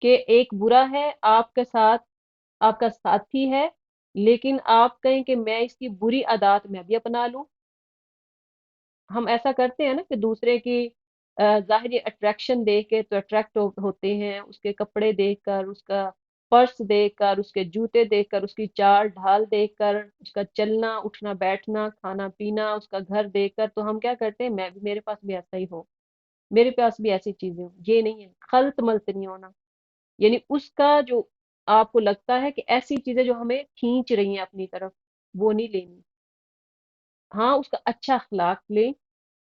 کہ ایک برا ہے آپ کے ساتھ، آپ کا ساتھی ہے، لیکن آپ کہیں کہ میں اس کی بری عادات میں بھی اپنا لوں۔ ہم ایسا کرتے ہیں نا کہ دوسرے کی ظاہری اٹریکشن دیکھ کے تو اٹریکٹ ہوتے ہیں، اس کے کپڑے دیکھ کر، اس کا پرس دیکھ کر، اس کے جوتے دیکھ کر، اس کی چال ڈھال دیکھ کر، اس کا چلنا اٹھنا بیٹھنا کھانا پینا، اس کا گھر دیکھ کر، تو ہم کیا کرتے ہیں، میں بھی، میرے پاس بھی ایسا ہی ہو، میرے پاس بھی ایسی چیزیں ہوں۔ یہ نہیں ہے، خلط ملط نہیں ہونا، یعنی اس کا جو آپ کو لگتا ہے کہ ایسی چیزیں جو ہمیں کھینچ رہی ہیں اپنی طرف، وہ نہیں لینی۔ ہاں اس کا اچھا اخلاق لیں،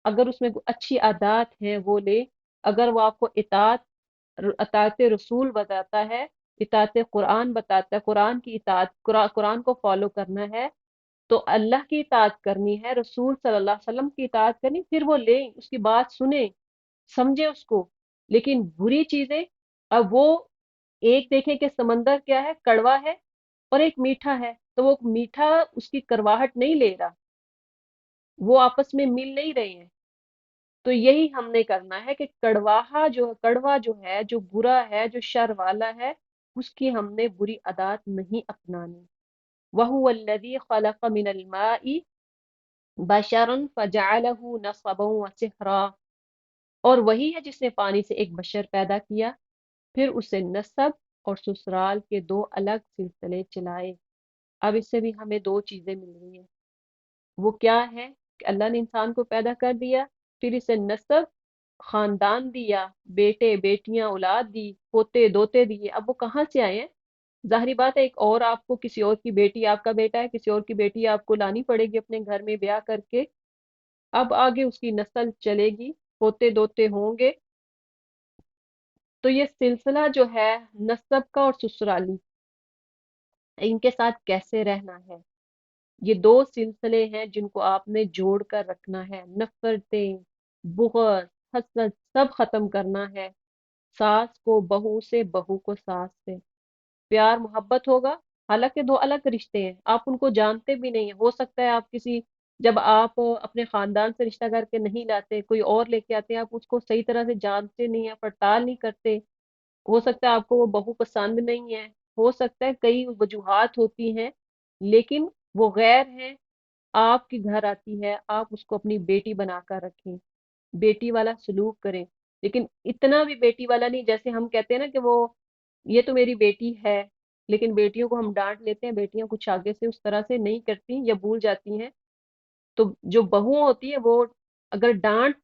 اگر اس میں کوئی اچھی عادات ہیں وہ لے، اگر وہ آپ کو اطاعت رسول بتاتا ہے، اطاعت قرآن بتاتا ہے، قرآن کی اطاعت، قرآن کو فالو کرنا ہے، تو اللہ کی اطاعت کرنی ہے، رسول صلی اللہ علیہ وسلم کی اطاعت کرنی، پھر وہ لیں، اس کی بات سنیں، سمجھے اس کو۔ لیکن بری چیزیں، اب وہ ایک دیکھیں کہ سمندر کیا ہے، کڑوا ہے، اور ایک میٹھا ہے، تو وہ میٹھا اس کی کرواہٹ نہیں لے رہا، وہ آپس میں مل نہیں رہے ہیں۔ تو یہی ہم نے کرنا ہے کہ کڑوا جو ہے، جو برا ہے، جو شر والا ہے، اس کی ہم نے بری عادات نہیں اپنانی۔ وَهُوَ الَّذِي خَلَقَ مِنَ الْمَاءِ بَشَرًا فَجَعَلَهُ نَسَبًا وَسِحْرًا، اور وہی ہے جس نے پانی سے ایک بشر پیدا کیا، پھر اسے نسب اور سسرال کے دو الگ سلسلے چلائے۔ اب اس سے بھی ہمیں دو چیزیں مل رہی ہیں، وہ کیا ہے کہ اللہ نے انسان کو پیدا کر دیا، پھر اسے نسب، خاندان دیا، بیٹے بیٹیاں اولاد دی، پوتے دوتے دیے، اب وہ کہاں سے آئے ہیں؟ ظاہری بات ہے ایک اور آپ کو، کسی اور کی بیٹی آپ کا بیٹا ہے، کسی اور کی بیٹی آپ کو لانی پڑے گی اپنے گھر میں بیاہ کر کے، اب آگے اس کی نسل چلے گی، پوتے دوتے ہوں گے، تو یہ سلسلہ جو ہے نسب کا اور سسرالی، ان کے ساتھ کیسے رہنا ہے، یہ دو سلسلے ہیں جن کو آپ نے جوڑ کر رکھنا ہے، نفرتیں، بغض، حسد، سب ختم کرنا ہے، ساس کو بہو سے، بہو کو ساس سے پیار محبت ہوگا، حالانکہ دو الگ رشتے ہیں، آپ ان کو جانتے بھی نہیں ہیں، ہو سکتا ہے آپ کسی، جب آپ اپنے خاندان سے رشتہ کر کے نہیں لاتے، کوئی اور لے کے آتے ہیں، آپ اس کو صحیح طرح سے جانتے نہیں ہیں، پڑتال نہیں کرتے، ہو سکتا ہے آپ کو وہ بہو پسند نہیں ہے، ہو سکتا ہے کئی وجوہات ہوتی ہیں، لیکن وہ غیر ہے، آپ کے گھر آتی ہے، آپ اس کو اپنی بیٹی بنا کر رکھیں، بیٹی والا سلوک کریں، لیکن اتنا بھی بیٹی والا نہیں، جیسے ہم کہتے ہیں نا کہ وہ یہ تو میری بیٹی ہے، لیکن بیٹیوں کو ہم ڈانٹ لیتے ہیں، بیٹیاں کچھ آگے سے اس طرح سے نہیں کرتی یا بھول جاتی ہیں۔ تو جو بہو ہوتی ہے وہ اگر ڈانٹ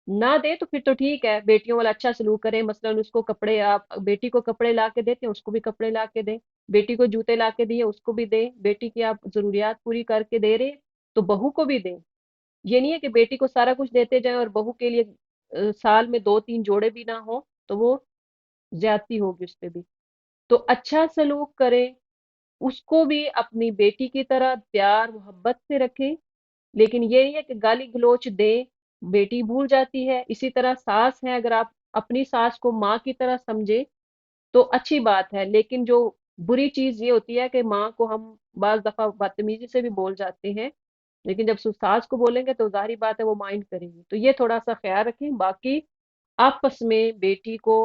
نہ دے تو پھر تو ٹھیک ہے، بیٹیوں والا اچھا سلوک کریں، مثلاً اس کو کپڑے، آپ بیٹی کو کپڑے لا کے دیتے ہیں اس کو بھی کپڑے لا کے دیں، بیٹی کو جوتے لا کے دیے اس کو بھی دیں، بیٹی کی آپ ضروریات پوری کر کے دے رہے ہیں تو بہو کو بھی دیں۔ یہ نہیں ہے کہ بیٹی کو سارا کچھ دیتے جائیں اور بہو کے لیے سال میں 2 3 جوڑے بھی نہ ہوں، تو وہ زیادتی ہوگی اس پہ بھی۔ تو اچھا سلوک کریں، اس کو بھی اپنی بیٹی کی طرح پیار محبت سے رکھیں، لیکن یہ نہیں ہے کہ گالی گلوچ دیں، بیٹی بھول جاتی ہے۔ اسی طرح ساس ہے، اگر آپ اپنی ساس کو ماں کی طرح سمجھیں تو اچھی بات ہے، لیکن جو بری چیز یہ ہوتی ہے کہ ماں کو ہم بعض دفعہ بدتمیزی سے بھی بول جاتے ہیں، لیکن جب ساس کو بولیں گے تو ظاہری بات ہے وہ مائنڈ کریں گی، تو یہ تھوڑا سا خیال رکھیں۔ باقی آپس میں بیٹی کو،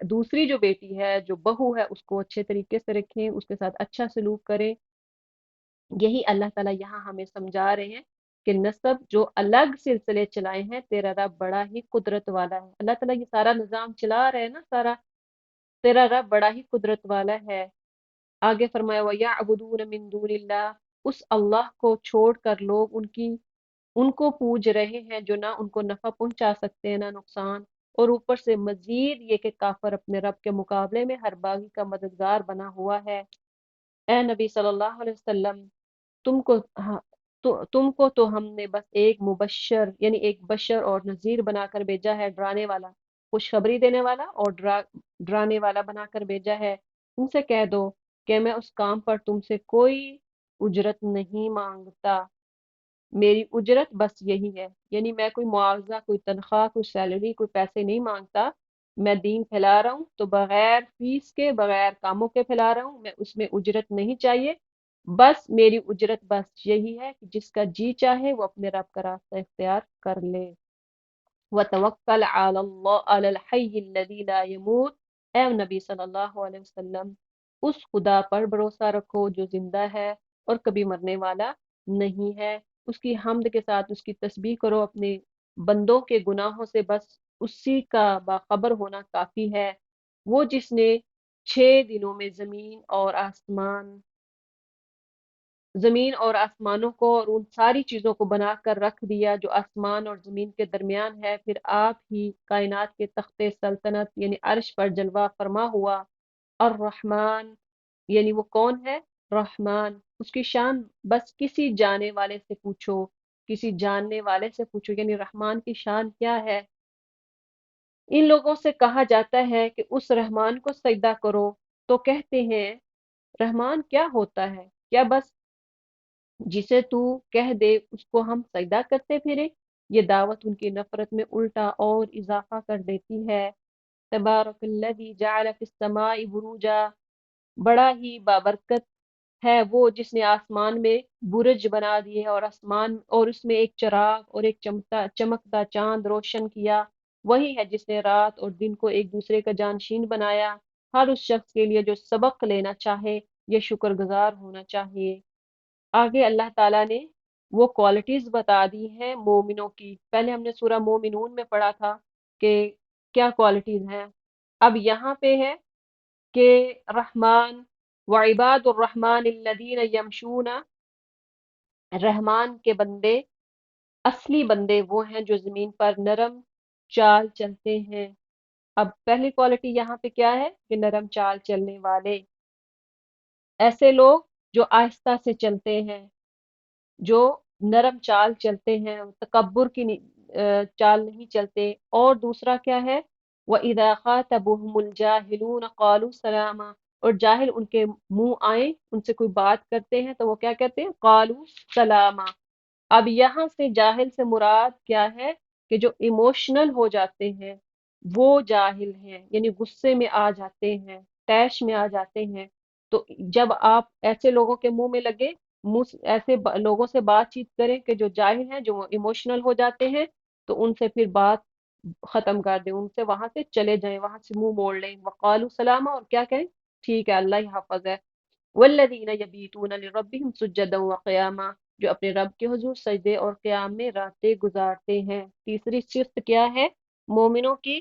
دوسری جو بیٹی ہے جو بہو ہے اس کو اچھے طریقے سے رکھیں، اس کے ساتھ اچھا سلوک کریں۔ یہی اللہ تعالیٰ یہاں ہمیں سمجھا رہے ہیں کہ نسب جو الگ سلسلے چلائے ہیں تیرا رب بڑا ہی قدرت والا ہے۔ اللہ تعالیٰ یہ سارا نظام چلا رہے ہیں نا سارا، تیرا رب بڑا ہی قدرت والا ہے۔ آگے فرمایا وَيَعْبُدُونَ مِن دُونِ اللَّهِ، اس اللہ کو چھوڑ کر لوگ ان کو پوج رہے ہیں جو نہ ان کو نفع پہنچا سکتے ہیں نہ نقصان، اور اوپر سے مزید یہ کہ کافر اپنے رب کے مقابلے میں ہر باغی کا مددگار بنا ہوا ہے۔ اے نبی صلی اللہ علیہ وسلم، تم کو ہاں، تم کو تو ہم نے بس ایک مبشر یعنی ایک بشر اور نذیر بنا کر بھیجا ہے، ڈرانے والا، خوشخبری دینے والا اور ڈرانے والا بنا کر بھیجا ہے۔ ان سے کہہ دو کہ میں اس کام پر تم سے کوئی اجرت نہیں مانگتا، میری اجرت بس یہی ہے، یعنی میں کوئی معاوضہ، کوئی تنخواہ، کوئی سیلری، کوئی پیسے نہیں مانگتا۔ میں دین پھیلا رہا ہوں تو بغیر فیس کے، بغیر کاموں کے پھیلا رہا ہوں، میں اس میں اجرت نہیں چاہیے، بس میری اجرت بس یہی ہے کہ جس کا جی چاہے وہ اپنے رب کا راستہ اختیار کر لے۔ وَتَوَكَّلْ عَلَى اللَّهِ عَلَى الْحَيِّ الَّذِي لَا يَمُوتُ، اے نبی صلی اللہ علیہ وسلم اس خدا پر بھروسہ رکھو جو زندہ ہے اور کبھی مرنے والا نہیں ہے، اس کی حمد کے ساتھ اس کی تسبیح کرو، اپنے بندوں کے گناہوں سے بس اسی کا باخبر ہونا کافی ہے، وہ جس نے 6 دنوں میں زمین اور آسمانوں کو اور ان ساری چیزوں کو بنا کر رکھ دیا جو آسمان اور زمین کے درمیان ہے، پھر آپ ہی کائنات کے تخت سلطنت یعنی عرش پر جلوہ فرما ہوا۔ الرحمن، یعنی وہ کون ہے؟ رحمان، اس کی شان بس کسی جانے والے سے پوچھو، کسی جاننے والے سے پوچھو، یعنی رحمان کی شان کیا ہے۔ ان لوگوں سے کہا جاتا ہے کہ اس رحمان کو سجدہ کرو تو کہتے ہیں رحمان کیا ہوتا ہے، کیا بس جسے تو کہہ دے اس کو ہم سجدہ کرتے پھریں؟ یہ دعوت ان کی نفرت میں الٹا اور اضافہ کر دیتی ہے۔ تبارک الذی جعل فی السماء بروجا، بڑا ہی بابرکت ہے وہ جس نے آسمان میں برج بنا دیے اور آسمان اور اس میں ایک چراغ اور ایک چمکتا چاند روشن کیا، وہی ہے جس نے رات اور دن کو ایک دوسرے کا جانشین بنایا۔ ہر اس شخص کے لیے جو سبق لینا چاہے یہ شکر گزار ہونا چاہیے۔ آگے اللہ تعالیٰ نے وہ کوالٹیز بتا دی ہیں مومنوں کی، پہلے ہم نے سورہ مومنون میں پڑھا تھا کہ کیا کوالٹیز ہیں، اب یہاں پہ ہے کہ رحمان وعباد الرحمن الذین یمشون، رحمان کے بندے، اصلی بندے وہ ہیں جو زمین پر نرم چال چلتے ہیں۔ اب پہلی کوالٹی یہاں پہ کیا ہے کہ نرم چال چلنے والے، ایسے لوگ جو آہستہ سے چلتے ہیں، جو نرم چال چلتے ہیں، تکبر کی چال نہیں چلتے۔ اور دوسرا کیا ہے؟ وَإِذَا خَاطَبَهُمُ الْجَاهِلُونَ قَالُوا سَلَامًا، اور جاہل ان کے منہ آئیں، ان سے کوئی بات کرتے ہیں تو وہ کیا کہتے ہیں؟ قَالُوا سَلَامًا۔ اب یہاں سے جاہل سے مراد کیا ہے کہ جو ایموشنل ہو جاتے ہیں وہ جاہل ہیں، یعنی غصے میں آ جاتے ہیں، طیش میں آ جاتے ہیں۔ تو جب آپ ایسے لوگوں کے منہ میں لگے، ایسے لوگوں سے بات چیت کریں کہ جو جاہل ہیں، جو ایموشنل ہو جاتے ہیں، تو ان سے پھر بات ختم کر دیں، ان سے وہاں سے چلے جائیں، وہاں سے منہ موڑ لیں۔ وقالوا سلاما، اور کیا کہیں؟ ٹھیک ہے، اللہ ہی حافظ ہے۔ والذین یبیتون لربہم سجدا وقیاما، جو اپنے رب کے حضور سجدے اور قیام میں راتیں گزارتے ہیں۔ تیسری صفت کیا ہے مومنوں کی؟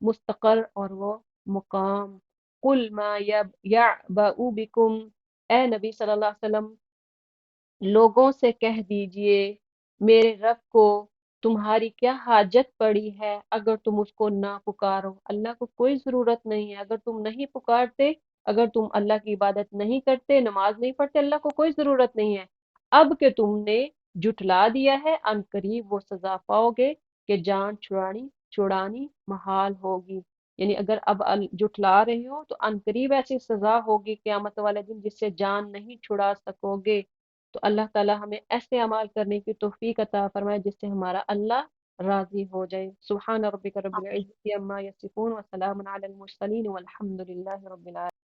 مستقر اور وہ مقام۔ قل ما یعبأ بکم، اے نبی صلی اللہ علیہ وسلم لوگوں سے کہہ دیجئے میرے رب کو تمہاری کیا حاجت پڑی ہے اگر تم اس کو نہ پکارو۔ اللہ کو کوئی ضرورت نہیں ہے، اگر تم نہیں پکارتے، اگر تم اللہ کی عبادت نہیں کرتے، نماز نہیں پڑھتے، اللہ کو کوئی ضرورت نہیں ہے۔ اب کہ تم نے جٹلا دیا ہے، ان قریب وہ سزا پاؤ گے کہ جان چھڑانی محال ہوگی۔ یعنی اگر اب جٹلا رہے ہو تو ان قریب ایسی سزا ہوگی قیامت والے دن جس سے جان نہیں چھڑا سکو گے۔ تو اللہ تعالی ہمیں ایسے اعمال کرنے کی توفیق عطا فرمائے جس سے ہمارا اللہ راضی ہو جائے۔ سبحان ربک رب العزت عما یصفون وسلام علی المرسلین والحمد للہ رب العالمین۔